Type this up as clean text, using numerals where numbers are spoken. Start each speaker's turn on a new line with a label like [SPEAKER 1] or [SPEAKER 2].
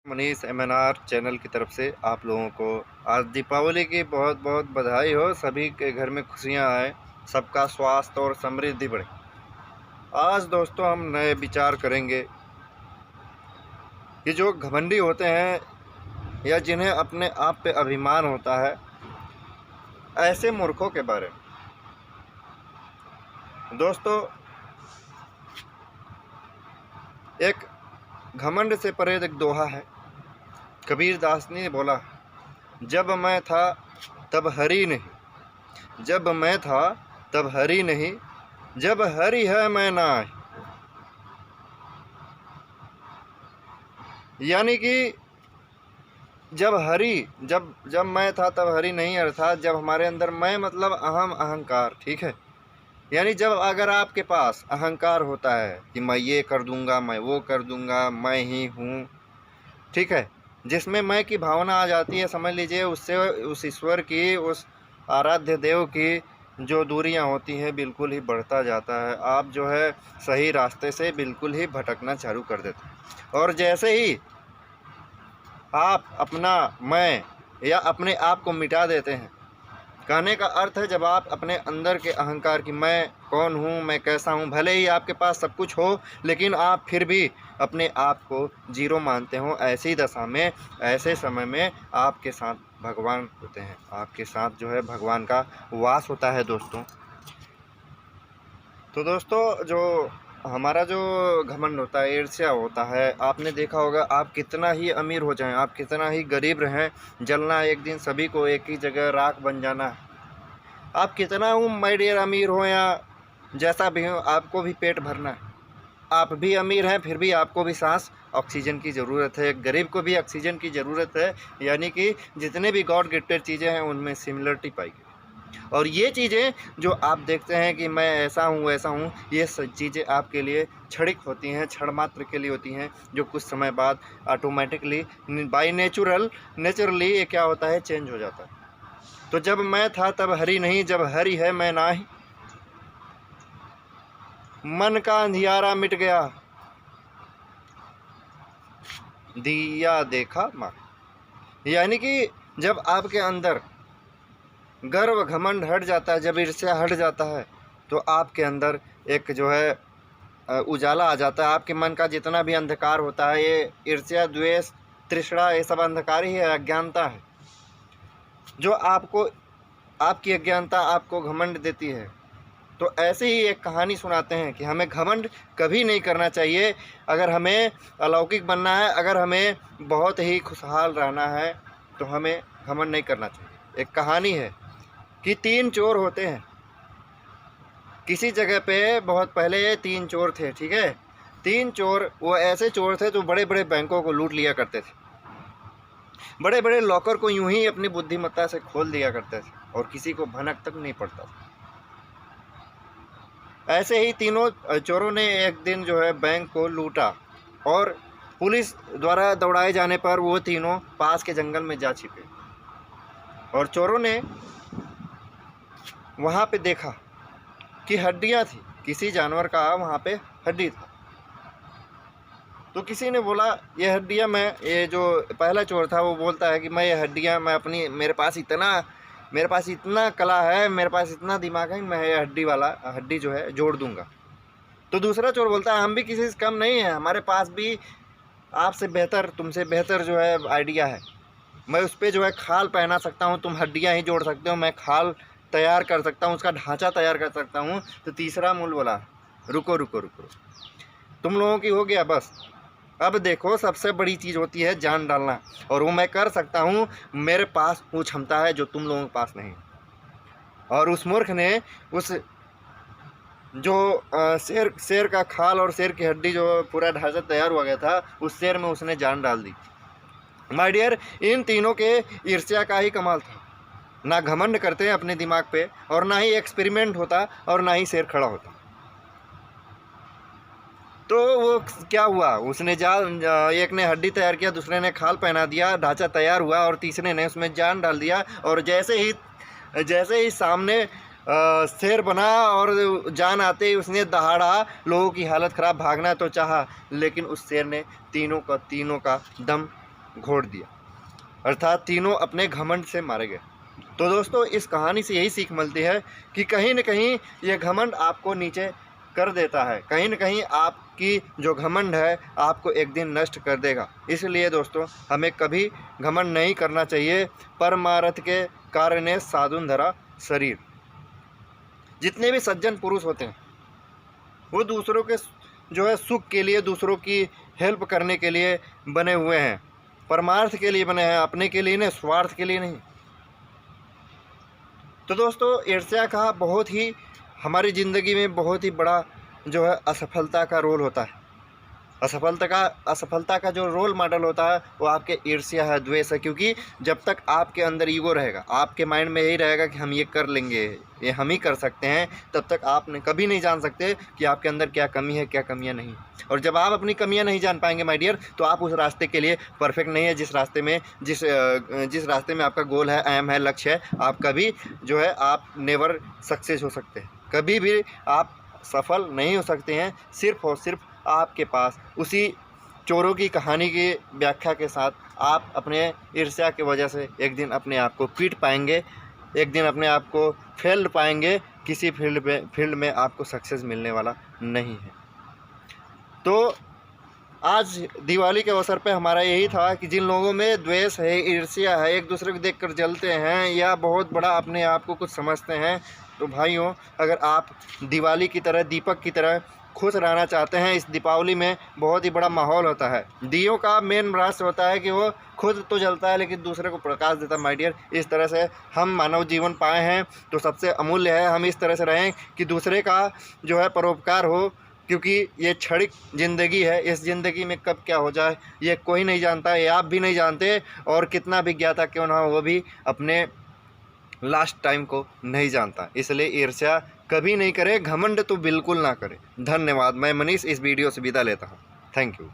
[SPEAKER 1] Manish MNR channel की तरफ से आप लोगों को आज दीपावली की बहुत बहुत बधाई हो। सभी के घर में खुशियां आए, सबका स्वास्थ्य और समृद्धि बढ़े। आज दोस्तों हम नए विचार करेंगे कि जो घमंडी होते हैं या जिन्हें अपने आप पे अभिमान होता है, ऐसे मूर्खों के बारे में। दोस्तों, एक घमंड से परे एक दोहा है। कबीर दास ने बोला, जब मैं था तब हरि नहीं, जब मैं था तब हरि नहीं, जब हरि है मैं नाहि। यानी कि जब मैं था तब हरि नहीं, अर्थात जब हमारे अंदर मैं मतलब अहम अहंकार, ठीक है। यानी जब अगर आपके पास अहंकार होता है कि मैं ये कर दूंगा, मैं वो कर दूंगा, मैं ही हूँ, ठीक है, जिसमें मैं की भावना आ जाती है, समझ लीजिए उससे उस ईश्वर की, उस आराध्य देव की जो दूरियां होती हैं बिल्कुल ही बढ़ता जाता है। आप जो है सही रास्ते से बिल्कुल ही भटकना चालू कर देते हैं। और जैसे ही आप अपना मैं या अपने आप को मिटा देते हैं, कहने का अर्थ है जब आप अपने अंदर के अहंकार की मैं कौन हूँ, मैं कैसा हूँ, भले ही आपके पास सब कुछ हो लेकिन आप फिर भी अपने आप को जीरो मानते हो, ऐसी दशा में, ऐसे समय में आपके साथ भगवान होते हैं, आपके साथ जो है भगवान का वास होता है दोस्तों। तो दोस्तों, जो हमारा जो घमंड होता है, ईर्ष्या होता है, आपने देखा होगा, आप कितना ही अमीर हो जाएं, आप कितना ही गरीब रहें, जलना एक दिन सभी को, एक ही जगह राख बन जाना है। आप कितना हो माय डियर अमीर हो या जैसा भी हो, आपको भी पेट भरना है। आप भी अमीर हैं फिर भी आपको भी सांस ऑक्सीजन की ज़रूरत है, गरीब को भी ऑक्सीजन की ज़रूरत है। यानी कि जितने भी गॉड गिफ्टेड चीज़ें हैं उनमें सिमिलरिटी पाई गई। और ये चीज़ें जो आप देखते हैं कि मैं ऐसा हूँ वैसा हूँ, ये सब चीज़ें आपके लिए क्षणिक होती हैं, क्षण मात्र के लिए होती हैं, जो कुछ समय बाद ऑटोमेटिकली बाई नेचुरली ये क्या होता है, चेंज हो जाता है। तो जब मैं था तब हरि नहीं, जब हरि है मैं नाहि, मन का अंधियारा मिट गया, दिया देखा माँ। यानी कि जब आपके अंदर गर्व घमंड हट जाता है, जब ईर्ष्या हट जाता है, तो आपके अंदर एक जो है उजाला आ जाता है। आपके मन का जितना भी अंधकार होता है, ये ईर्ष्या, द्वेष, तृष्णा, ये सब अंधकार ही है, अज्ञानता है, जो आपको, आपकी अज्ञानता आपको घमंड देती है। तो ऐसे ही एक कहानी सुनाते हैं कि हमें घमंड कभी नहीं करना चाहिए। अगर हमें अलौकिक बनना है, अगर हमें बहुत ही खुशहाल रहना है, तो हमें घमंड नहीं करना चाहिए। एक कहानी है कि 3 चोर होते हैं। किसी जगह पे बहुत पहले 3 चोर थे, ठीक है। 3 चोर, वो ऐसे चोर थे जो बड़े बड़े बैंकों को लूट लिया करते थे, बड़े बड़े लॉकर को यूं ही अपनी बुद्धिमत्ता से खोल दिया करते थे और किसी को भनक तक नहीं पड़ता था। ऐसे ही तीनों चोरों ने एक दिन जो है बैंक को लूटा और पुलिस द्वारा दौड़ाए जाने पर वो तीनों पास के जंगल में जा छिपे। और चोरों ने वहाँ पे देखा कि हड्डियाँ थी, किसी जानवर का वहाँ पे हड्डी था। तो किसी ने बोला, ये हड्डियाँ मैं, ये जो पहला चोर था वो बोलता है कि मैं ये हड्डियाँ, मैं अपनी, मेरे पास इतना कला है, मेरे पास इतना दिमाग है, मैं ये हड्डी जो है जोड़ दूंगा। तो दूसरा चोर बोलता है, हम भी किसी से कम नहीं है, हमारे पास भी आपसे बेहतर, तुमसे बेहतर जो है आइडिया है, मैं उस पर जो है खाल पहना सकता हूँ, तुम हड्डियाँ ही जोड़ सकते हो, मैं खाल तैयार कर सकता हूँ, उसका ढांचा तैयार कर सकता हूँ। तो तीसरा मूल बोला, रुको रुको रुको, तुम लोगों की हो गया बस, अब देखो सबसे बड़ी चीज़ होती है जान डालना, और वो मैं कर सकता हूँ, मेरे पास वो क्षमता है जो तुम लोगों के पास नहीं। और उस मूर्ख ने उस जो शेर का खाल और शेर की हड्डी, जो पूरा ढांचा तैयार हुआ गया था, उस शेर में उसने जान डाल दी। माय डियर, इन तीनों के ईर्ष्या का ही कमाल था। ना घमंड करते हैं अपने दिमाग पे, और ना ही एक्सपेरिमेंट होता, और ना ही शेर खड़ा होता। तो वो क्या हुआ, उसने एक ने हड्डी तैयार किया, दूसरे ने खाल पहना दिया, ढांचा तैयार हुआ, और तीसरे ने उसमें जान डाल दिया। और जैसे ही सामने शेर बना और जान आते ही उसने दहाड़ा, लोगों की हालत ख़राब, भागना तो चाहा, लेकिन उस शेर ने तीनों का दम घोट दिया, अर्थात तीनों अपने घमंड से मारे गए। तो दोस्तों इस कहानी से यही सीख मिलती है कि कहीं न कहीं ये घमंड आपको नीचे कर देता है, कहीं न कहीं आपकी जो घमंड है आपको एक दिन नष्ट कर देगा। इसलिए दोस्तों हमें कभी घमंड नहीं करना चाहिए। परमारथ के कारणे साधुन धरा शरीर। जितने भी सज्जन पुरुष होते हैं वो दूसरों के जो है सुख के लिए, दूसरों की हेल्प करने के लिए बने हुए हैं, परमार्थ के लिए बने हैं, अपने के लिए नहीं, स्वार्थ के लिए नहीं। तो दोस्तों ईर्ष्या का बहुत ही हमारी ज़िंदगी में बहुत ही बड़ा जो है असफलता का रोल होता है। असफलता का जो रोल मॉडल होता है वो आपके ईर्ष्या है, द्वेष है। क्योंकि जब तक आपके अंदर ईगो रहेगा, आपके माइंड में यही रहेगा कि हम ये कर लेंगे, ये हम ही कर सकते हैं, तब तक आप कभी नहीं जान सकते कि आपके अंदर क्या कमी है, क्या कमियां नहीं। और जब आप अपनी कमियां नहीं जान पाएंगे माय डियर, तो आप उस रास्ते के लिए परफेक्ट नहीं है जिस रास्ते में आपका गोल है, एम है, लक्ष्य है। आप कभी जो है आप नेवर सक्सेस हो सकते हैं, कभी भी आप सफल नहीं हो सकते हैं। सिर्फ और सिर्फ आपके पास उसी चोरों की कहानी की व्याख्या के साथ आप अपने ईर्ष्या की वजह से एक दिन अपने आप को पीट पाएंगे, एक दिन अपने आप को फेल पाएंगे। किसी फील्ड में आपको सक्सेस मिलने वाला नहीं है। तो आज दिवाली के अवसर पे हमारा यही था कि जिन लोगों में द्वेष है, ईर्ष्या है, एक दूसरे को देखकर जलते हैं या बहुत बड़ा अपने आप को कुछ समझते हैं, तो भाइयों अगर आप दिवाली की तरह, दीपक की तरह खुश रहना चाहते हैं, इस दीपावली में बहुत ही बड़ा माहौल होता है। दियों का मेन रहस्य होता है कि वो खुद तो जलता है लेकिन दूसरे को प्रकाश देता है माय डियर। इस तरह से हम मानव जीवन पाए हैं तो सबसे अमूल्य है हम इस तरह से रहें कि दूसरे का जो है परोपकार हो। क्योंकि ये क्षणिक ज़िंदगी है, इस ज़िंदगी में कब क्या हो जाए ये कोई नहीं जानता, ये आप भी नहीं जानते, और कितना भी ज्ञाता क्यों ना हो वो भी अपने लास्ट टाइम को नहीं जानता। इसलिए ईर्ष्या कभी नहीं करे, घमंड तो बिल्कुल ना करे। धन्यवाद। मैं मनीष इस वीडियो से विदा लेता हूँ। Thank you.